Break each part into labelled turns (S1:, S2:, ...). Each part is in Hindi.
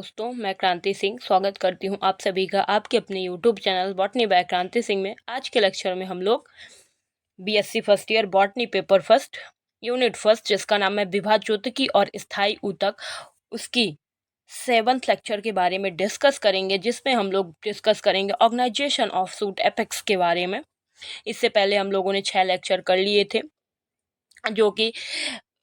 S1: दोस्तों, मैं क्रांति सिंह स्वागत करती हूं आप सभी का आपके अपने यूट्यूब चैनल बॉटनी बाय क्रांति सिंह में। आज के लेक्चर में हम लोग BSc first year botany paper first unit first, जिसका नाम है विभाज्योतिकी और स्थायी ऊतक, उसकी 7th लेक्चर के बारे में डिस्कस करेंगे, जिसमें हम लोग डिस्कस करेंगे ऑर्गेनाइजेशन ऑफ सूट एपेक्स के बारे में। इससे पहले हम लोगों ने 6 लेक्चर कर लिए थे जो कि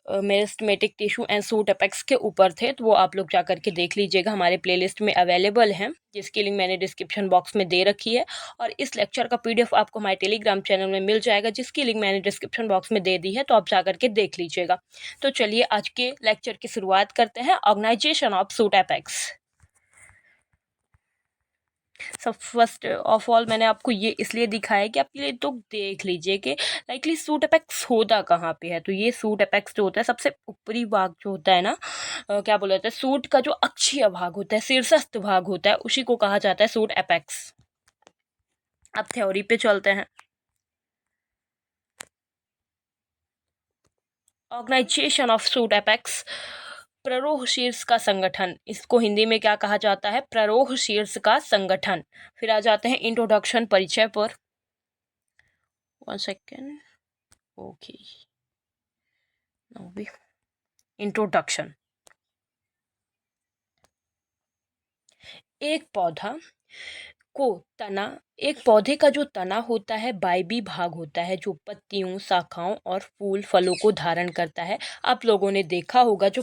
S1: meristematic tissue and suit apex के ऊपर थे, तो वो आप लोग जा करके देख लीजिएगा, हमारे प्लेलिस्ट में अवेलेबल हैं, जिसकी लिंक मैंने डिस्क्रिप्शन बॉक्स में दे रखी है। और इस लेक्चर का पीडीएफ आपको हमारे टेलीग्राम चैनल में मिल जाएगा, जिसकी लिंक मैंने डिस्क्रिप्शन बॉक्स में दे दी है, तो आप जा करके देख लीजिएगा। तो चलिए आज के लेक्चर की शुरुआत करते हैं। Organisation of suit apex. सब फर्स्ट ऑफ ऑल मैंने आपको ये इसलिए दिखाया कि आप ये तो देख लीजिए कि लाइकली सूट एपेक्स होता कहाँ पे है। तो ये सूट एपेक्स जो होता है, सबसे ऊपरी भाग जो होता है ना, क्या बोला जाता है, सूट का जो अक्षीय भाग होता है, शीर्षस्थ भाग होता है, उसी को कहा जाता है सूट एपेक्स। अब थ्योरी पे चलते हैं। ऑर्गेनाइजेशन ऑफ सूट एपेक्स, प्ररोह शीर्ष का संगठन, इसको हिंदी में क्या कहा जाता है, प्ररोह शीर्ष का संगठन। फिर आ जाते हैं इंट्रोडक्शन, परिचय पर। 1 सेकेंड, ओके, इंट्रोडक्शन। एक पौधे का जो तना होता है, बाइबी भाग होता है, जो पत्तियों, शाखाओं और फूल फलों को धारण करता है। आप लोगों ने देखा होगा, जो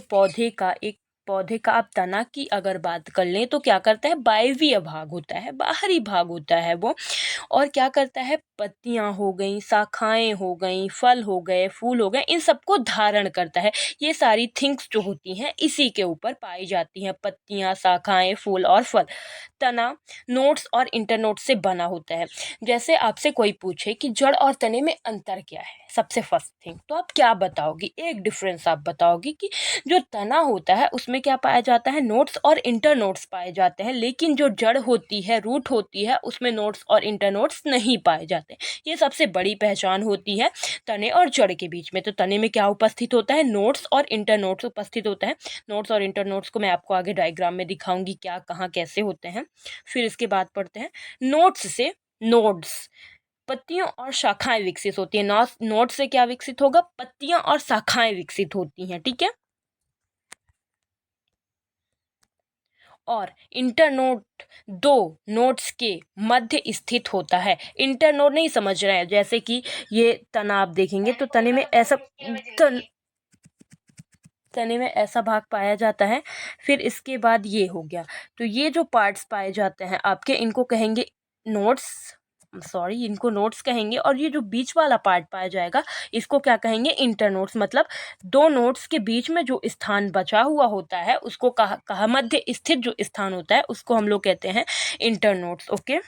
S1: पौधे का आप तना की अगर बात कर लें तो क्या करता है, बायवीय भाग होता है, बाहरी भाग होता है वो। और क्या करता है, पत्तियां हो गई, शाखाएं हो गई, फल हो गए, फूल हो गए, इन सबको धारण करता है। ये सारी थिंग्स जो होती हैं इसी के ऊपर पाई जाती हैं, पत्तियां, शाखाएं, फूल और फल। तना नोड्स और इंटरनोड्स से बना होता है। जैसे आपसे कोई पूछे कि जड़ और तने में अंतर क्या है, सबसे फर्स्ट थिंग तो आप क्या बताओगी, एक डिफरेंस आप बताओगी कि जो तना होता है उसमें क्या पाया जाता है, नोड्स और इंटरनोड्स पाए जाते हैं, लेकिन जो जड़ होती है, रूट होती है, उसमें नोड्स और इंटरनोड्स नहीं पाए जाते। ये सबसे बड़ी पहचान होती है तने और जड़ के बीच में। तो तने में क्या उपस्थित होता है, नोड्स और इंटरनोड्स उपस्थित होता है। नोड्स और इंटरनोड्स को मैं आपको आगे डायग्राम में दिखाऊंगी क्या, कहाँ, कैसे होते हैं। फिर इसके बाद पढ़ते हैं नोड्स से नोड्स, पत्तियां और शाखाएं विकसित होती हैं। नोड से क्या विकसित होगा, पत्तियां और शाखाएं विकसित होती हैं, ठीक है। और इंटरनोड दो नोड्स के मध्य स्थित होता है। इंटरनोड नहीं समझ रहे हैं, जैसे कि ये तना आप देखेंगे तो तने में ऐसा भाग पाया जाता है। फिर इसके बाद ये हो गया, तो ये जो पार्ट्स पाए जाते हैं आपके, इनको कहेंगे नोड्स, इनको नोड्स कहेंगे। और ये जो बीच वाला पार्ट पाया जाएगा, इसको क्या कहेंगे, इंटरनोड्स। मतलब दो नोड्स के बीच में जो स्थान बचा हुआ होता है, उसको कहा मध्य स्थित जो स्थान होता है, उसको हम लोग कहते हैं इंटरनोड्स। ओके,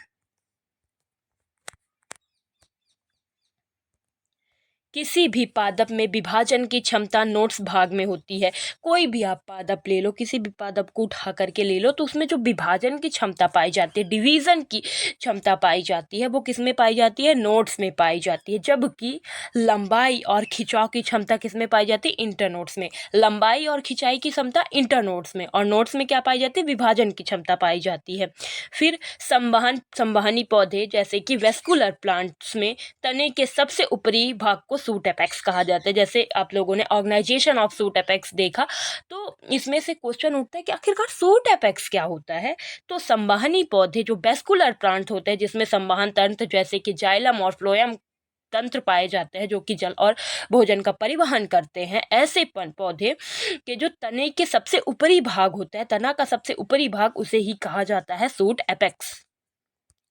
S1: किसी भी पादप में विभाजन की क्षमता नोड्स भाग में होती है। कोई भी आप पादप ले लो, किसी भी पादप को उठा करके ले लो, तो उसमें जो विभाजन की क्षमता पाई जाती है, डिवीजन की क्षमता पाई जाती है, वो किस में पाई जाती है, नोड्स में पाई जाती है। जबकि लंबाई और खिंचाव की क्षमता किस में पाई जाती है, इंटरनोड्स में। लंबाई और खिंचाई की क्षमता इंटरनोड्स में, और नोड्स में क्या पाई जाती है, विभाजन की क्षमता पाई जाती है। फिर संवहनी पौधे जैसे कि वेस्कुलर प्लांट्स में तने के सबसे ऊपरी भाग को सूट एपेक्स कहा जाता है। जैसे आप लोगों ने ऑर्गेनाइजेशन ऑफ सूट एपेक्स देखा, तो इसमें से क्वेश्चन उठता है कि आखिरकार सूट एपेक्स क्या होता है। तो संवहनी पौधे जो वेस्कुलर प्लांट होते हैं, जिसमें संवहन तंत्र जैसे कि जाइलम और फ्लोएम तंत्र पाए जाते हैं, जो कि जल और भोजन का परिवहन करते हैं, ऐसे पौधे के जो तने के सबसे ऊपरी भाग होता है, तना का सबसे ऊपरी भाग, उसे ही कहा जाता है suit apex.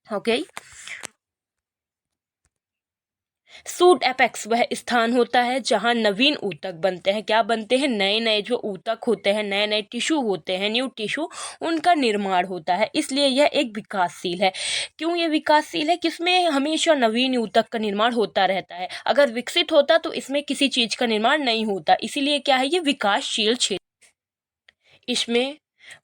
S1: Okay, suit apex वह स्थान होता है जहां नवीन ऊतक बनते हैं। क्या बनते हैं, नए नए जो ऊतक होते हैं, नए नए टिश्यू होते हैं, न्यू टिश्यू, उनका निर्माण होता है। इसलिए यह एक विकासशील है। क्यों ये विकासशील है, किसमें हमेशा नवीन ऊतक का निर्माण होता रहता है। अगर विकसित होता तो इसमें किसी चीज का निर्माण नहीं होता, इसीलिए क्या है, ये विकासशील क्षेत्र। इसमें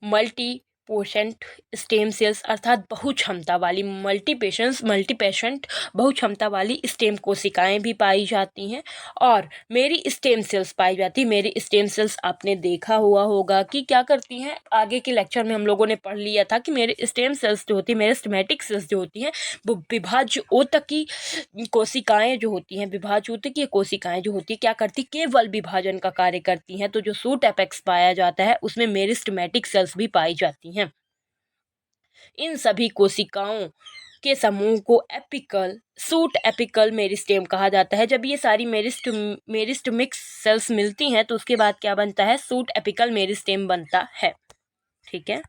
S1: मल्टी पोशेंट स्टेम सेल्स अर्थात बहुक्षमता वाली मल्टीपेशेंट बहुक्षमता वाली स्टेम कोशिकाएं भी पाई जाती हैं और मेरी स्टेम सेल्स पाई जाती है। मेरी स्टेम सेल्स आपने देखा हुआ होगा कि क्या करती हैं, आगे के लेक्चर में हम लोगों ने पढ़ लिया था कि मेरे स्टेम सेल्स जो होती है, मेरे स्टेमेटिक सेल्स जो होती हैं, वो विभाज्य ऊतकी कोशिकाएं जो होती हैं, विभाज्य ऊतकीय कोशिकाएं जो होती है क्या करती, केवल विभाजन का कार्य करती हैं। तो जो सूट एपेक्स पाया जाता है उसमें मेरिस्टेमेटिक सेल्स भी पाई जाती हैं। इन सभी कोशिकाओं के समूह को एपिकल सूट एपिकल मेरिस्टेम कहा जाता है। जब ये सारी मेरिस्टमिक सेल्स मिलती हैं तो उसके बाद क्या बनता है, सूट एपिकल मेरिस्टेम बनता है। ठीक है,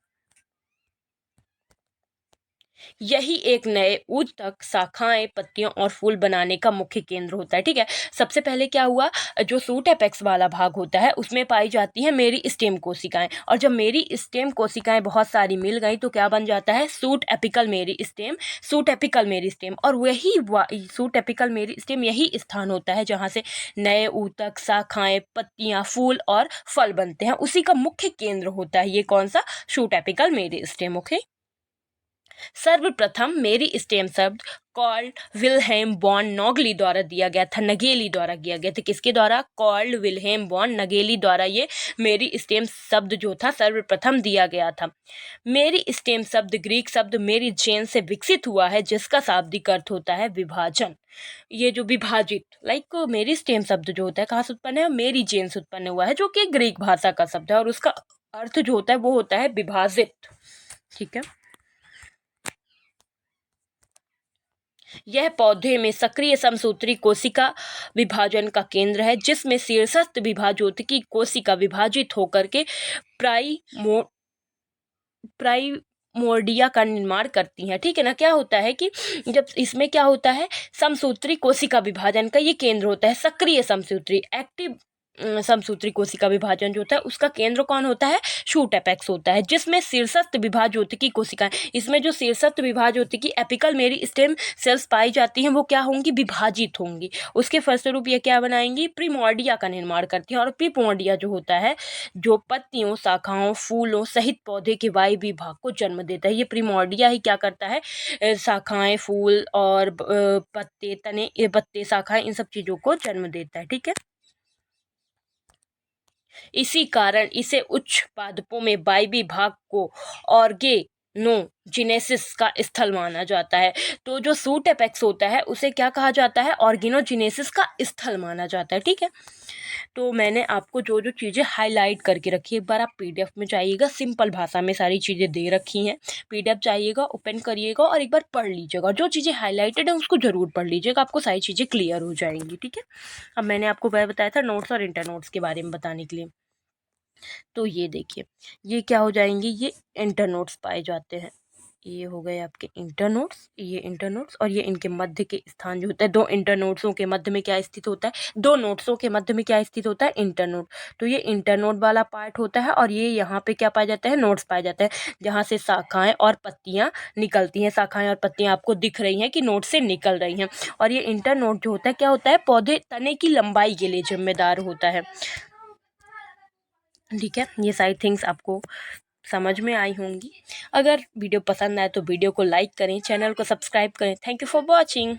S1: यही एक नए ऊतक, शाखाएं, पत्तियों और फूल बनाने का मुख्य केंद्र होता है। ठीक है, सबसे पहले क्या हुआ, जो सूट एपेक्स वाला भाग होता है उसमें पाई जाती है मेरी स्टेम कोशिकाएं, और जब मेरी स्टेम कोशिकाएं बहुत सारी मिल गई तो क्या बन जाता है, सूट एपिकल मेरी स्टेम, सूट एपिकल मेरी स्टेम। और वही सूट एपिकल मेरी स्टेम यही स्थान होता है जहाँ से नए ऊतक, शाखाएं, पत्तियां, फूल और फल बनते हैं। उसी का मुख्य केंद्र होता है ये कौन सा, सूट एपिकल मेरी स्टेम। ओके, सर्वप्रथम मेरी स्टेम शब्द कॉल्ड विल्हेम बॉन नोगली द्वारा दिया गया था, नगेली द्वारा दिया गया था। किसके द्वारा, कॉल्ड विल्हेम बॉन नगेली द्वारा ये मेरी स्टेम शब्द जो था सर्वप्रथम दिया गया था। मेरी स्टेम शब्द ग्रीक शब्द मेरी जेन से विकसित हुआ है जिसका शाब्दिक अर्थ होता है विभाजन। ये जो विभाजित, मेरी स्टेम शब्द जो होता है कहाँ से उत्पन्न है, मेरी जेन से उत्पन्न हुआ है, जो कि ग्रीक भाषा का शब्द है और उसका अर्थ जो होता है वो होता है विभाजित। ठीक है, यह पौधे में सक्रिय समसूत्री कोशिका विभाजन का केंद्र है जिसमें शीर्षस्थ विभाजोत्की कोशिका विभाजित होकर के प्राइमोर्डिया का निर्माण करती हैं। ठीक है ना, क्या होता है कि जब इसमें क्या होता है, समसूत्री कोशिका विभाजन का ये केंद्र होता है, सक्रिय समसूत्री एक्टिव समसूत्री कोशिका विभाजन जो होता है उसका केंद्र कौन होता है, शूट एपेक्स होता है, जिसमें शीर्षस्थ विभाजोत्की कोशिकाएं, इसमें जो शीर्षस्थ विभाजोत्की एपिकल मेरी स्टेम सेल्स पाई जाती हैं वो क्या होंगी, विभाजित होंगी। उसके फलस्वरूप ये क्या बनाएंगी, प्रिमोर्डिया का निर्माण करती हैं। और प्रिमोर्डिया जो होता है जो पत्तियों, शाखाओं, फूलों सहित पौधे के वायवीय भाग को जन्म देता है। ये प्रिमोर्डिया ही क्या करता है, शाखाएं, फूल और पत्ते, तने, पत्ते, शाखाएं, इन सब चीजों को जन्म देता है। ठीक है, इसी कारण इसे उच्च पादपों में वायवीय भाग को ऑर्गेनोजेनेसिस का स्थल माना जाता है। तो जो सूट एपेक्स होता है उसे क्या कहा जाता है, ऑर्गेनोजेनेसिस का स्थल माना जाता है। ठीक है, तो मैंने आपको जो जो चीज़ें हाईलाइट करके रखी है, एक बार आप पीडीएफ में जाइएगा, सिंपल भाषा में सारी चीज़ें दे रखी हैं। पीडीएफ जाइएगा, ओपन करिएगा और एक बार पढ़ लीजिएगा, जो चीज़ें हाईलाइटेड है उसको जरूर पढ़ लीजिएगा, आपको सारी चीज़ें क्लियर हो जाएंगी। ठीक है, अब मैंने आपको वह बताया था नोट्स और इंटर नोट्स के बारे में बताने के लिए। तो ये देखिए, ये क्या हो जाएंगे, ये इंटर नोट्स पाए जाते हैं। ये हो गए आपके इंटर नोट्स, ये इंटर नोट्स, और ये इनके मध्य के स्थान जो होता है, दो इंटर नोट्सों के मध्य में क्या स्थित होता है, दो नोट्सों के मध्य में क्या स्थित होता है, इंटर नोट। तो ये इंटर नोट वाला पार्ट होता है और ये यहाँ पे क्या पाया जाता है, नोट्स पाया जाता है, जहाँ से शाखाएं और पत्तियां निकलती हैं। शाखाएं और पत्तियां आपको दिख रही हैं कि नोट से निकल रही हैं। और ये इंटर नोट जो होता है क्या होता है, पौधे तने की लंबाई के लिए जिम्मेदार होता है। ठीक है, ये सारी थिंग्स आपको समझ में आई होंगी। अगर वीडियो पसंद आए तो वीडियो को लाइक करें, चैनल को सब्सक्राइब करें। Thank you for watching.